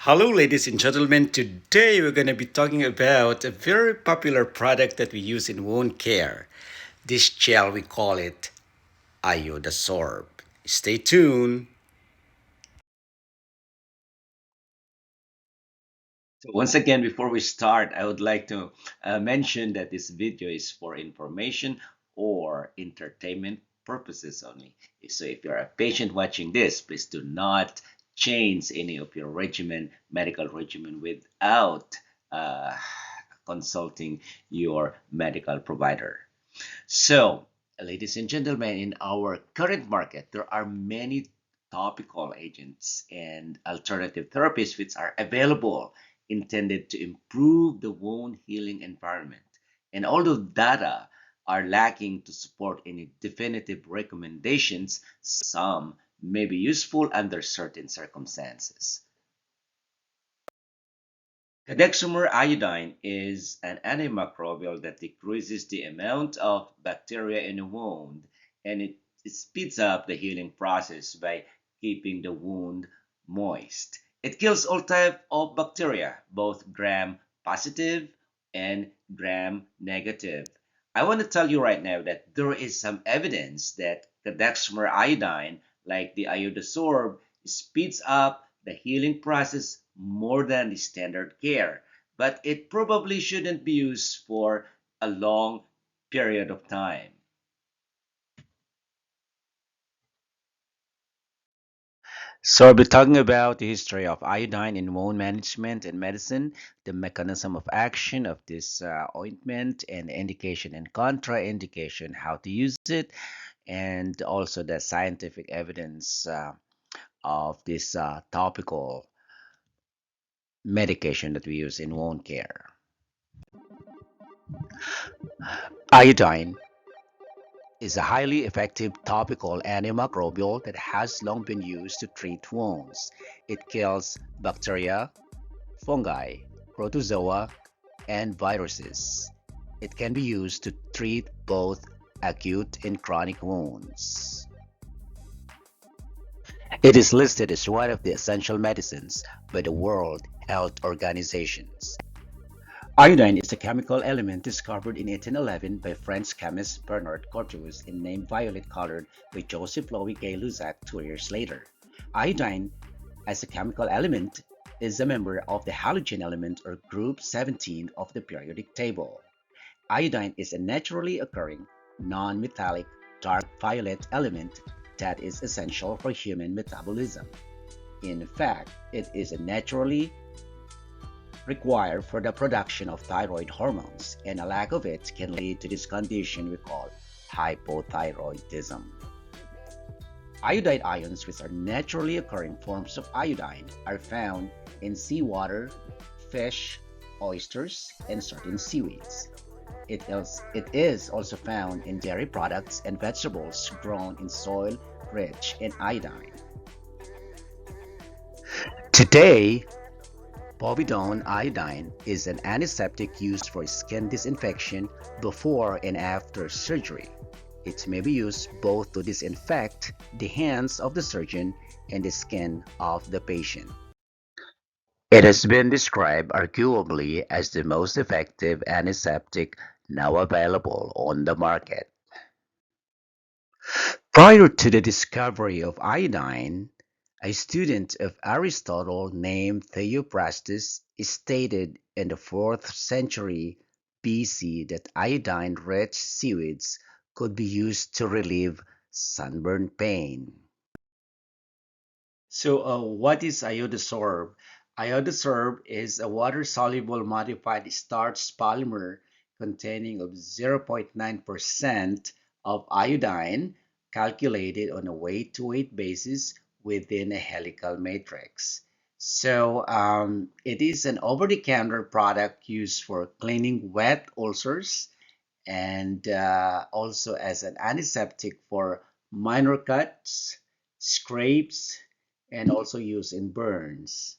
Hello, ladies and gentlemen. Today we're going to be talking about a very popular product that we use in wound care. This gel, we call it Iodosorb. Stay tuned. So once again, before we start, I would like to mention that this video is for information or entertainment purposes only. So if you're a patient watching this, please do not change any of your medical regimen without uh, consulting your medical provider. So, ladies and gentlemen, in our current market, there are many topical agents and alternative therapies which are available intended to improve the wound healing environment. And although data are lacking to support any definitive recommendations, some may be useful under certain circumstances. Cadexomer iodine is an antimicrobial that decreases the amount of bacteria in a wound, and it speeds up the healing process by keeping the wound moist. It kills all type of bacteria, both gram positive and gram negative. I want to tell you right now that there is some evidence that Cadexomer iodine, like the iodosorb, speeds up the healing process more than the standard care, but it probably shouldn't be used for a long period of time. So, I'll be talking about the history of iodine in wound management and medicine, the mechanism of action of this ointment, and indication and contraindication, how to use it, and also the scientific evidence of this topical medication that we use in wound care. Iodine is a highly effective topical antimicrobial that has long been used to treat wounds. It kills bacteria, fungi, protozoa, and viruses. It can be used to treat both acute and chronic wounds. It is listed as one of the essential medicines by the World Health Organization. Iodine is a chemical element discovered in 1811 by French chemist Bernard Cortius and named violet colored by Joseph Louis Gay-Lussac 2 years later. Iodine, as a chemical element, is a member of the halogen element or group 17 of the periodic table. Iodine is a naturally occurring, non-metallic, dark violet element that is essential for human metabolism. In fact, it is a naturally required for the production of thyroid hormones, and a lack of it can lead to this condition we call hypothyroidism. Iodide ions, which are naturally occurring forms of iodine, are found in seawater, fish, oysters, and certain seaweeds. It is also found in dairy products and vegetables grown in soil rich in iodine. Today, povidone iodine is an antiseptic used for skin disinfection before and after surgery. It may be used both to disinfect the hands of the surgeon and the skin of the patient. It has been described arguably as the most effective antiseptic now available on the market. Prior to the discovery of iodine, a student of Aristotle named Theophrastus stated in the 4th century BC that iodine-rich seaweeds could be used to relieve sunburn pain. So, what is iodosorb? Iodosorb is a water-soluble modified starch polymer containing of 0.9% of iodine calculated on a weight-to-weight basis within a helical matrix. So, it is an over-the-counter product used for cleaning wet ulcers and also as an antiseptic for minor cuts, scrapes, and also used in burns.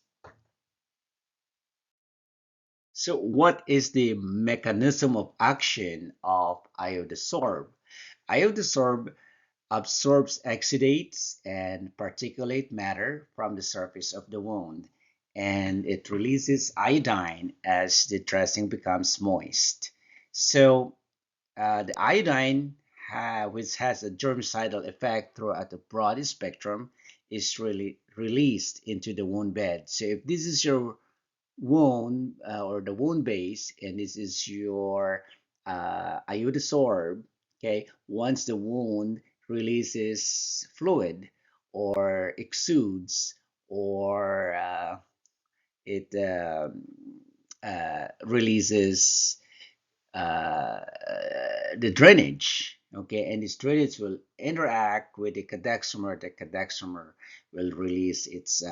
So, what is the mechanism of action of iodosorb? Iodosorb absorbs exudates and particulate matter from the surface of the wound, and it releases iodine as the dressing becomes moist. So the iodine, which has a germicidal effect throughout the broad spectrum, is really released into the wound bed. So if this is your wound or the wound base, and this is your iodosorb, okay, once the wound releases fluid or exudes or it releases uh, the drainage, okay, and this drainage will interact with the cadexomer. The cadexomer will release its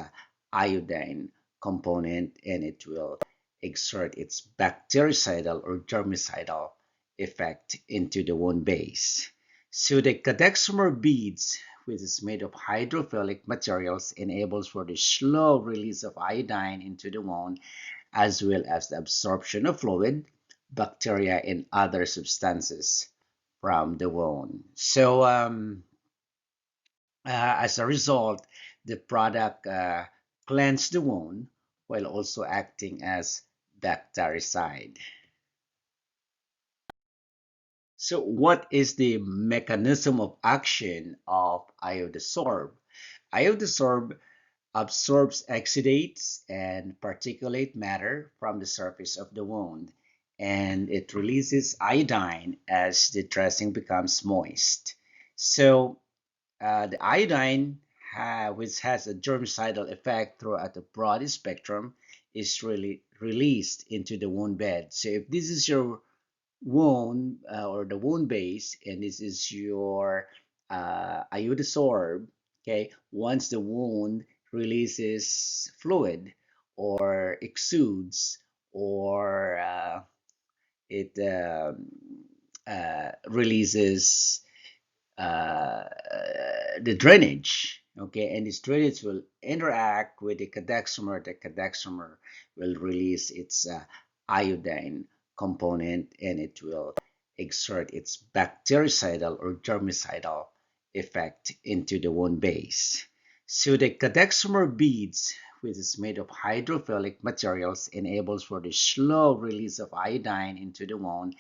iodine component, and it will exert its bactericidal or germicidal effect into the wound base. So the cadexomer beads, which is made of hydrophilic materials, enables for the slow release of iodine into the wound, as well as the absorption of fluid, bacteria, and other substances from the wound. So, as a result, the product cleanses the wound while also acting as bactericide. So, what is the mechanism of action of iodosorb? Iodosorb absorbs exudates and particulate matter from the surface of the wound, and it releases iodine as the dressing becomes moist. So, the iodine, which has a germicidal effect throughout the broad spectrum, is really released into the wound bed. So, if this is your wound or the wound base, and this is your iodosorb, okay, once the wound releases fluid or exudes or it releases uh, the drainage, okay, and this drainage will interact with the cadexomer. The cadexomer will release its iodine component, and it will exert its bactericidal or germicidal effect into the wound base. So the cadexomer beads, which is made of hydrophilic materials, enables for the slow release of iodine into the wound,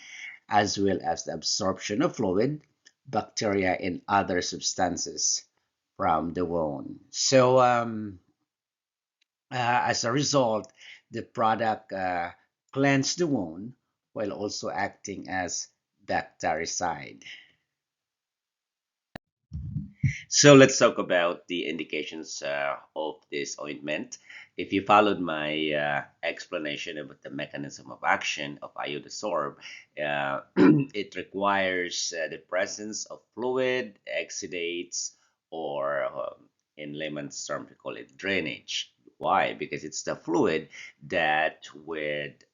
as well as the absorption of fluid, bacteria, and other substances from the wound. So, as a result, the product cleanses the wound while also acting as bactericide. So let's talk about the indications of this ointment. If you followed my explanation about the mechanism of action of iodosorb, it requires the presence of fluid, exudates, or in layman's terms, we call it drainage. Why? Because it's the fluid that would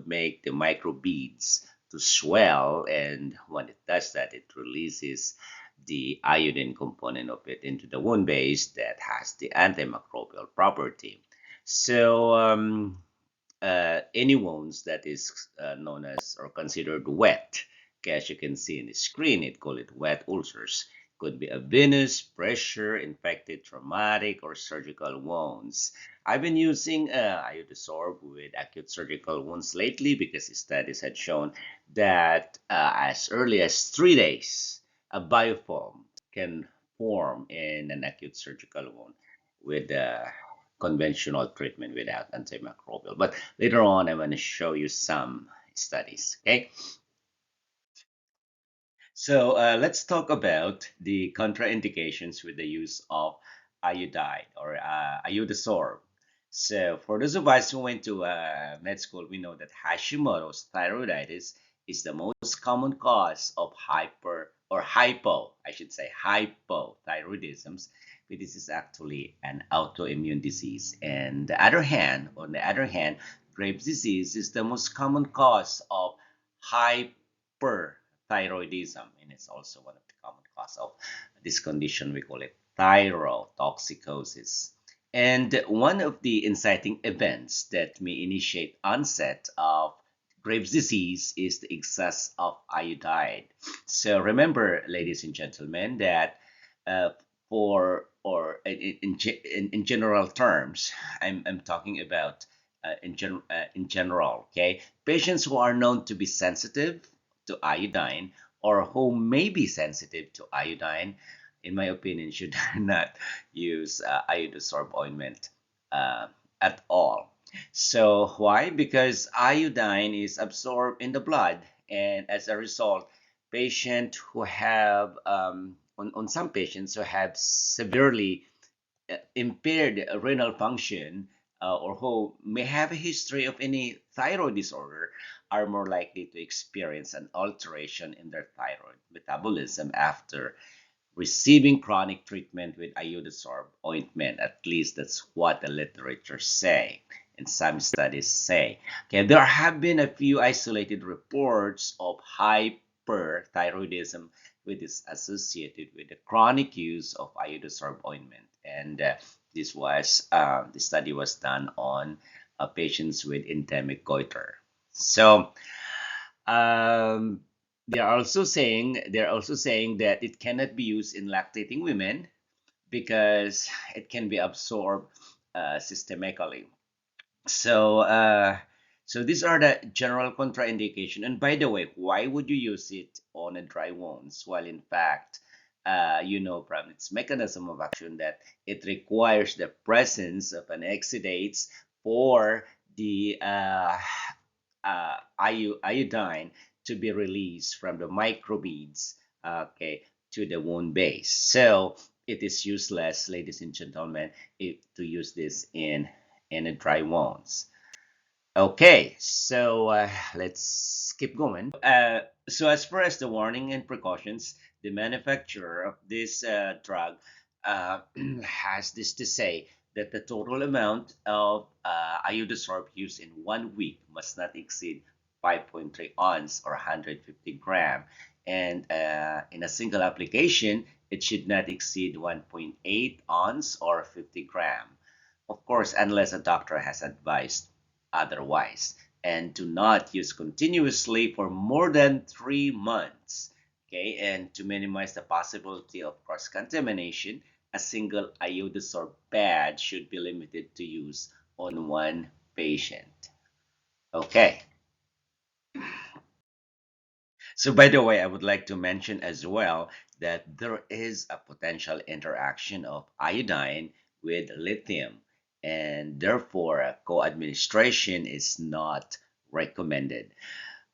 make the microbeads to swell, and when it does that, it releases the iodine component of it into the wound base that has the antimicrobial property. So, any wounds that is known as or considered wet, okay, as you can see in the screen, it call it wet ulcers. Could be a venous, pressure, infected, traumatic, or surgical wounds. I've been using iodosorb with acute surgical wounds lately because studies had shown that as early as 3 days, a biofilm can form in an acute surgical wound with conventional treatment without antimicrobial. But later on, I'm going to show you some studies. Okay, so let's talk about the contraindications with the use of iodide or iodosorb. So for those of us who went to med school, we know that Hashimoto's thyroiditis is the most common cause of hyper or hypo, I should say, hypothyroidism. But this is actually an autoimmune disease. And on the other hand, Graves' disease is the most common cause of hyperthyroidism, and it's also one of the common cause of this condition. We call it thyrotoxicosis. And one of the inciting events that may initiate onset of Graves' disease is the excess of iodide. So remember, ladies and gentlemen, that uh, for in general terms, I'm talking about in general, okay? Patients who are known to be sensitive to iodine or who may be sensitive to iodine, in my opinion, should not use iodosorb ointment uh, at all. So why? Because iodine is absorbed in the blood, and as a result, patient who have on some patients who have severely impaired renal function or who may have a history of any thyroid disorder are more likely to experience an alteration in their thyroid metabolism after receiving chronic treatment with iodosorb ointment. At least that's what the literature say and some studies say. Okay, there have been a few isolated reports of hyperthyroidism which is associated with the chronic use of iodosorb ointment, and the study was done on patients with endemic goiter. So um, they're also saying that it cannot be used in lactating women because it can be absorbed systemically. So, so these are the general contraindication. And by the way, why would you use it on a dry wounds? Well, in fact, from its mechanism of action that it requires the presence of an exudates for the iodine to be released from the microbeads, okay, to the wound base. So it is useless, ladies and gentlemen, to use this in a dry wounds. Okay, so let's keep going. So as far as the warning and precautions, the manufacturer of this drug has this to say that the total amount of iodosorb used in 1 week must not exceed 5.3 ounce or 150 gram, and in a single application, it should not exceed 1.8 ounce or 50 gram. Of course, unless a doctor has advised otherwise, and do not use continuously for more than 3 months. Okay, and to minimize the possibility of cross contamination, a single iodosorb pad should be limited to use on one patient. Okay, so by the way, I would like to mention as well that there is a potential interaction of iodine with lithium, and therefore co-administration is not recommended.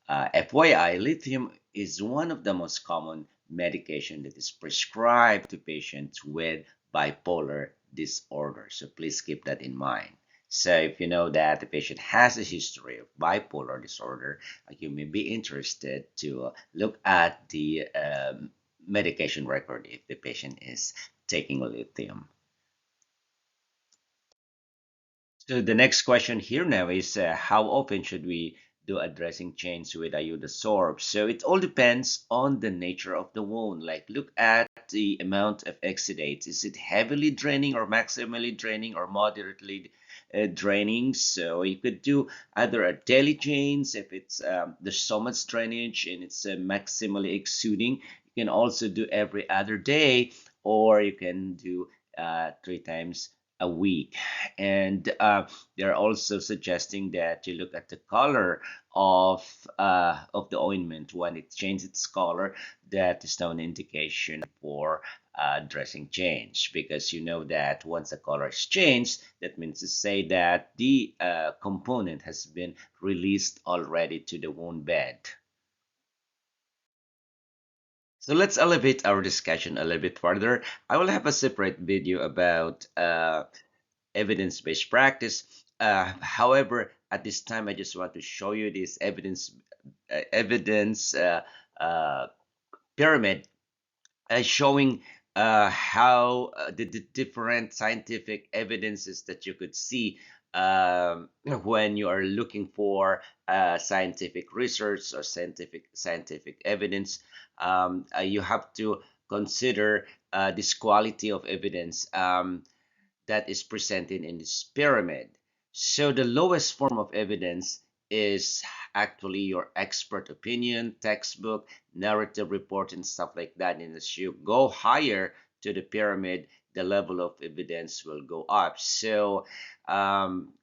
FYI, lithium is one of the most common medication that is prescribed to patients with bipolar disorder. So please keep that in mind. So if you know that the patient has a history of bipolar disorder, you may be interested to look at the medication record if the patient is taking lithium. So the next question here now is how often should we do a dressing change with iodosorb? So it all depends on the nature of the wound. Like look at the amount of exudates. Is it heavily draining or maximally draining or moderately draining? So you could do either a daily change if it's there's so much drainage and it's maximally exuding. You can also do every other day, or you can do 3 times a week. And they're also suggesting that you look at the color of the ointment. When it changes its color, that is now an indication for dressing change, because you know that once the color is changed, that means to say that the component has been released already to the wound bed. So let's elevate our discussion a little bit further. I will have a separate video about evidence-based practice. However, at this time, I just want to show you this evidence uh, pyramid showing how the different scientific evidences that you could see when you are looking for scientific research or scientific evidence. You have to consider this quality of evidence that is presented in this pyramid. So the lowest form of evidence is actually your expert opinion, textbook, narrative report, and stuff like that. And as you go higher to the pyramid, the level of evidence will go up. So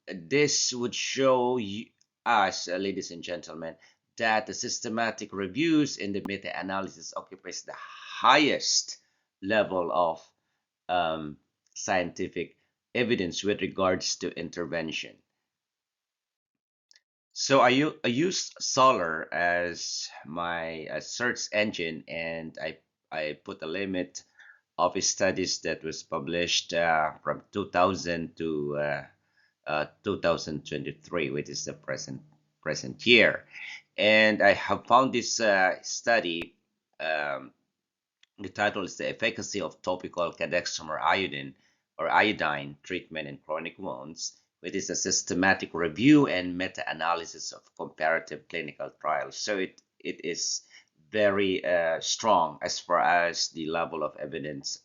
this would show us, ladies and gentlemen, that the systematic reviews in the meta-analysis occupies the highest level of um, scientific evidence with regards to intervention. So I used Solar as my search engine, and I put a limit of studies that was published from 2000 to 2023, which is the present year. And I have found this study. Um, the title is The Efficacy of Topical Cadexomer Iodine or Iodine Treatment in Chronic Wounds, which is a systematic review and meta-analysis of comparative clinical trials. So it is very strong as far as the level of evidence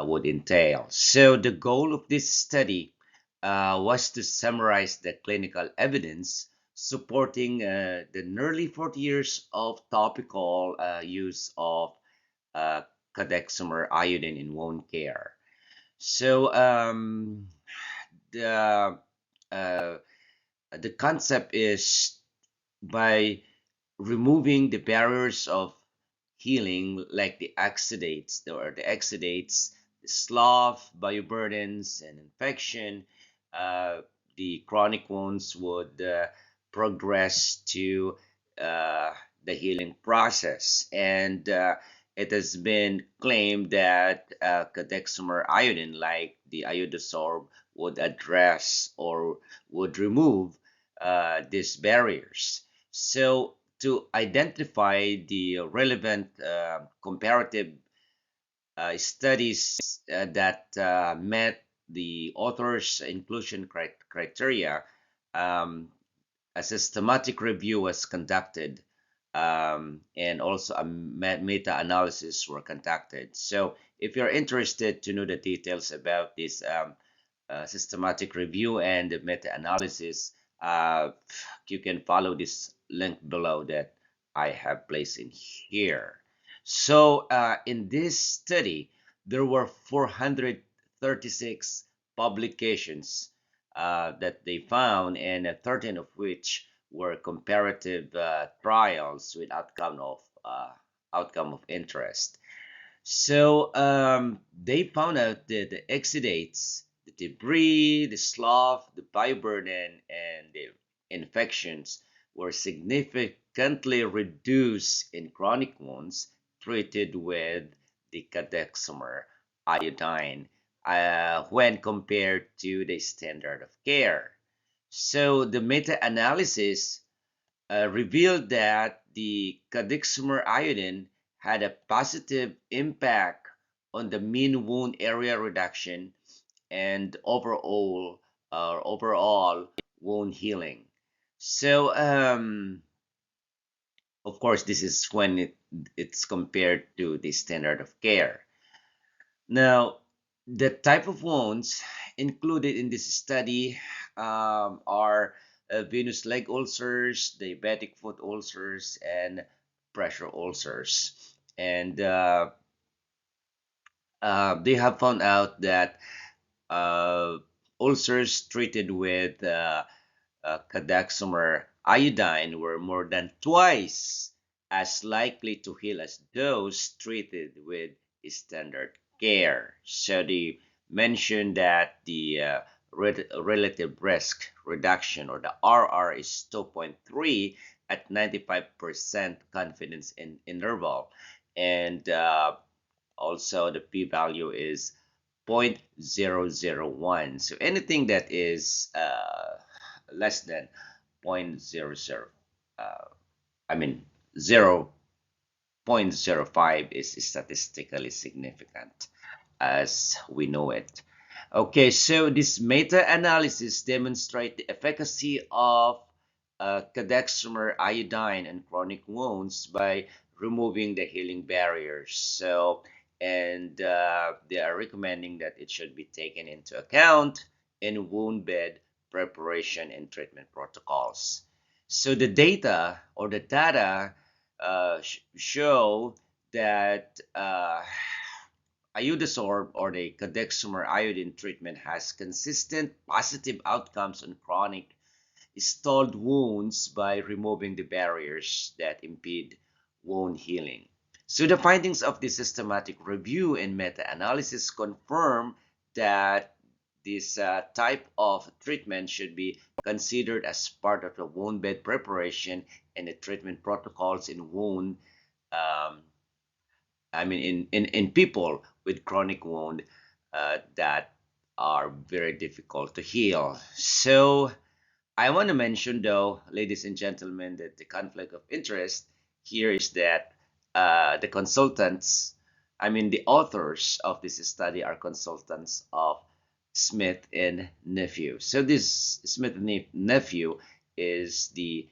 would entail. So the goal of this study was to summarize the clinical evidence supporting the nearly 40 years of topical use of uh, Cadexomer iodine in wound care. So the uh, the concept is by removing the barriers of healing, like the exudates, the slough, bioburdens, and infection. Uh, the chronic wounds would progress to uh, the healing process, and it has been claimed that cadexomer iodine, like the iodosorb, would address or would remove these barriers. So, to identify the relevant comparative studies that met the author's inclusion criteria, um, a systematic review was conducted, and also a meta-analysis were conducted. So, if you're interested to know the details about this systematic review and the meta-analysis, uh, you can follow this link below that I have placed in here. So in this study, there were 436 publications that they found, and 13 of which were comparative trials with outcome of interest. So they found out that the exudates, the debris, the slough, the bioburden, and the infections were significantly reduced in chronic wounds treated with the cadexomer iodine when compared to the standard of care. So the meta-analysis revealed that the Cadexomer iodine had a positive impact on the mean wound area reduction and overall wound healing. So, of course, this is when it's compared to the standard of care. Now, the type of wounds included in this study are venous leg ulcers, diabetic foot ulcers, and pressure ulcers. And they have found out that uh, ulcers treated with Cadexomer iodine were more than twice as likely to heal as those treated with standard care. So they mentioned that the relative risk reduction, or the RR, is 2.3 at 95% confidence interval. And also the p-value is 0.001. So anything that is less than 0.00, uh, I mean 0.05 is statistically significant as we know it. Okay, so this meta-analysis demonstrate the efficacy of cadexomer iodine in chronic wounds by removing the healing barriers. So, and they are recommending that it should be taken into account in wound bed preparation and treatment protocols. So the data show that Iodosorb or the Cadexomer iodine treatment has consistent positive outcomes on chronic stalled wounds by removing the barriers that impede wound healing. So the findings of the systematic review and meta-analysis confirm that this type of treatment should be considered as part of the wound bed preparation and the treatment protocols in wound um, in people with chronic wound that are very difficult to heal. So I want to mention, though, ladies and gentlemen, that the conflict of interest here is that the consultants, the authors of this study are consultants of Smith and Nephew. So this Smith and Nephew is the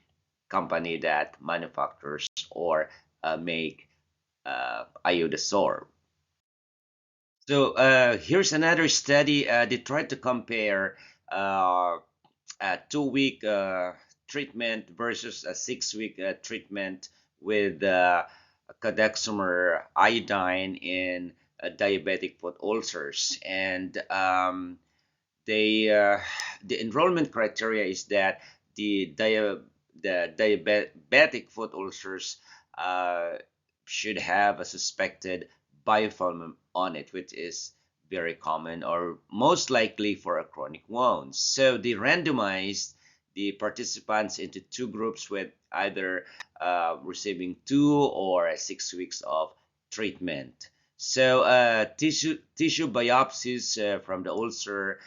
company that manufactures or make Iodosorb. So here's another study. They tried to compare uh, a 2 week treatment versus a 6 week treatment with Cadexomer iodine in diabetic foot ulcers. And they the enrollment criteria is that the diabetic foot ulcers uh, should have a suspected biofilm on it, which is very common or most likely for a chronic wound. So they randomized the participants into two groups with either receiving 2 or 6 weeks of treatment. So tissue biopsies from the ulcer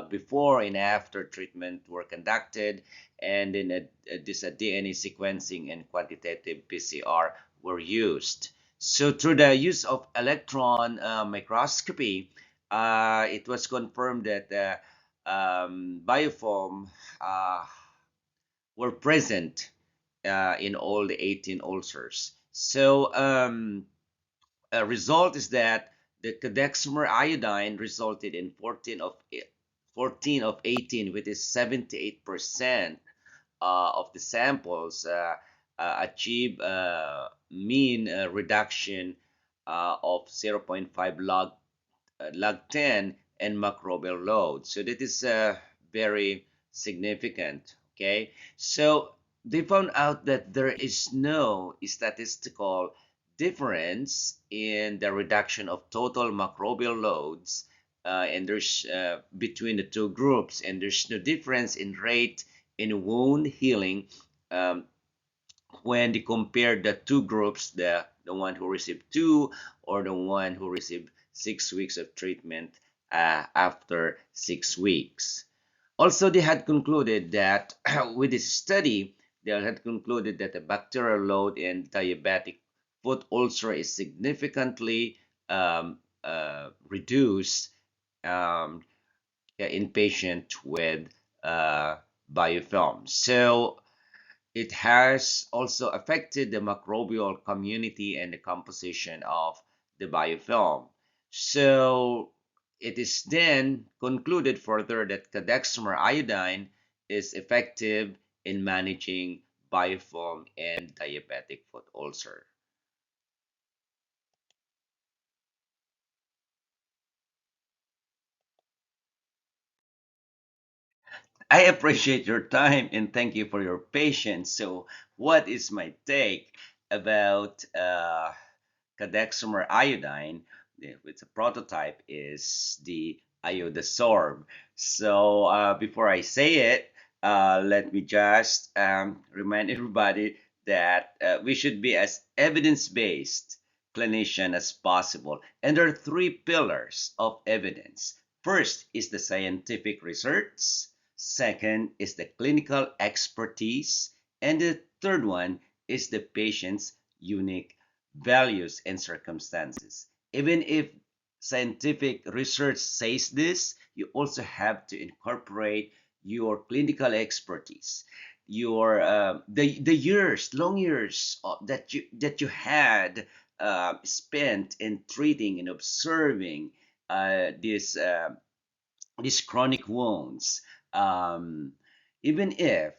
before and after treatment were conducted, and then this DNA sequencing and quantitative PCR were used. So through the use of electron microscopy, it was confirmed that biofilm uh, were present in all the 18 ulcers. So result is that the cadexomer iodine resulted in 14 of 18, which is 78% of the samples achieve mean reduction of zero point 0.5 log 10 and microbial load. So that is very significant. Okay, so they found out that there is no statistical difference in the reduction of total microbial loads, and there's between the two groups, and there's no difference in rate in wound healing um, when they compared the two groups, the one who received 2 or the one who received 6 weeks of treatment after 6 weeks. Also, they had concluded that with this study, they had concluded that the bacterial load in diabetic foot ulcer is significantly reduced um, in patients with uh, biofilm. So it has also affected the microbial community and the composition of the biofilm. So it is then concluded further that cadexomer iodine is effective in managing biofilm and diabetic foot ulcer. I appreciate your time and thank you for your patience. So, what is my take about Cadexomer iodine, with a prototype, is the Iodosorb. So before I say it, let me just remind everybody that we should be as evidence-based clinician as possible. And there are three pillars of evidence. First is the scientific research. Second is the clinical expertise. And the third one is the patient's unique values and circumstances. Even if scientific research says this, you also have to incorporate your clinical expertise, your long years that you had spent in treating and observing these chronic wounds. Um, Even if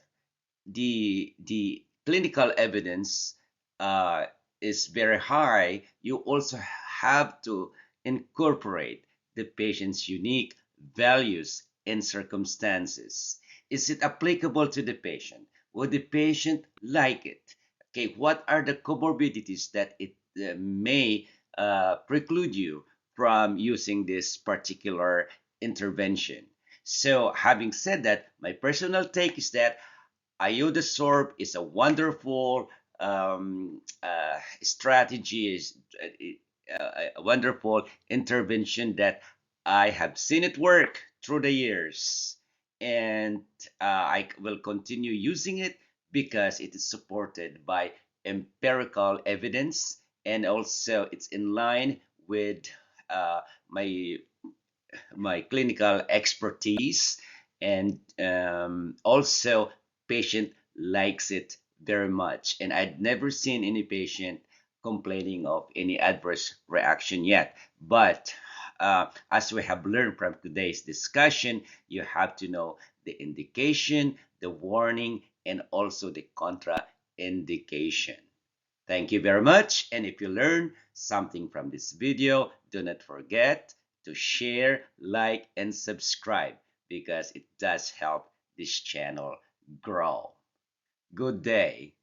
the clinical evidence uh, is very high, you also have to incorporate the patient's unique values and circumstances. Is it applicable to the patient? Would the patient like it? Okay, what are the comorbidities that it may preclude you from using this particular intervention? So, having said that, my personal take is that Iodosorb is a wonderful strategy, is a wonderful intervention that I have seen it work through the years, and I will continue using it because it is supported by empirical evidence, and also it's in line with uh, my my clinical expertise, and also patient likes it very much, and I'd never seen any patient complaining of any adverse reaction yet. But as we have learned from today's discussion, you have to know the indication, the warning, and also the contraindication. Thank you very much. And if you learned something from this video, do not forget to share, like, and subscribe because it does help this channel grow. Good day.